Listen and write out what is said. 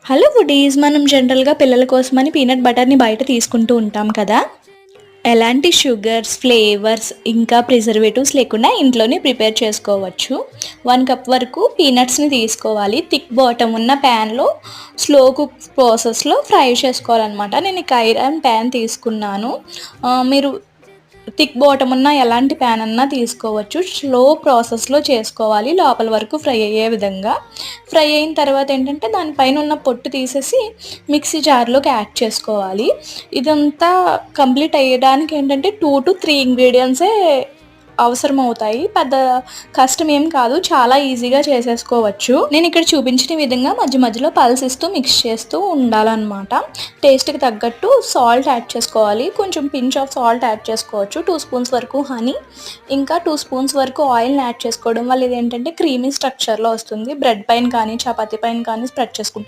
Hello foodies, మనం జనరల్గా పిల్లల కోసమని పీనట్ బటర్ని బయట తీసుకుంటూ ఉంటాం కదా. ఎలాంటి షుగర్స్, ఫ్లేవర్స్ ఇంకా ప్రిజర్వేటివ్స్ లేకుండా ఇంట్లోనే ప్రిపేర్ చేసుకోవచ్చు. 1 కప్ వరకు పీనట్స్ని తీసుకోవాలి. థిక్ బాటమ్ ఉన్న ప్యాన్లో స్లో కుక్ ప్రాసెస్లో ఫ్రై చేసుకోవాలన్నమాట. నేను ఇక ఐరన్ ప్యాన్ తీసుకున్నాను. మీరు థిక్ బాటమ్ ఉన్న ఎలాంటి ప్యాన్ అన్నా తీసుకోవచ్చు. స్లో ప్రాసెస్లో చేసుకోవాలి, లోపల వరకు ఫ్రై అయ్యే విధంగా. ఫ్రై అయిన తర్వాత ఏంటంటే దానిపైన ఉన్న పొట్టు తీసేసి మిక్సీ జార్లోకి యాడ్ చేసుకోవాలి. ఇదంతా కంప్లీట్ అయ్యడానికి ఏంటంటే 2 to 3 ఇంగ్రీడియంట్సే అవసరం అవుతాయి. పెద్ద కష్టం ఏం కాదు, చాలా ఈజీగా చేసేసుకోవచ్చు. నేను ఇక్కడ చూపించిన విధంగా మధ్య మధ్యలో పల్స్ ఇస్తూ మిక్స్ చేస్తూ ఉండాలన్నమాట. టేస్ట్కి తగ్గట్టు సాల్ట్ యాడ్ చేసుకోవాలి. కొంచెం పించ్ ఆఫ్ సాల్ట్ యాడ్ చేసుకోవచ్చు. 2 స్పూన్స్ వరకు హనీ, ఇంకా 2 స్పూన్స్ వరకు ఆయిల్ని యాడ్ చేసుకోవడం వల్ల ఇదేంటంటే క్రీమీ స్ట్రక్చర్లో వస్తుంది. బ్రెడ్ పైన కానీ చపాతీ పైన కానీ స్ప్రెడ్ చేసుకుంటే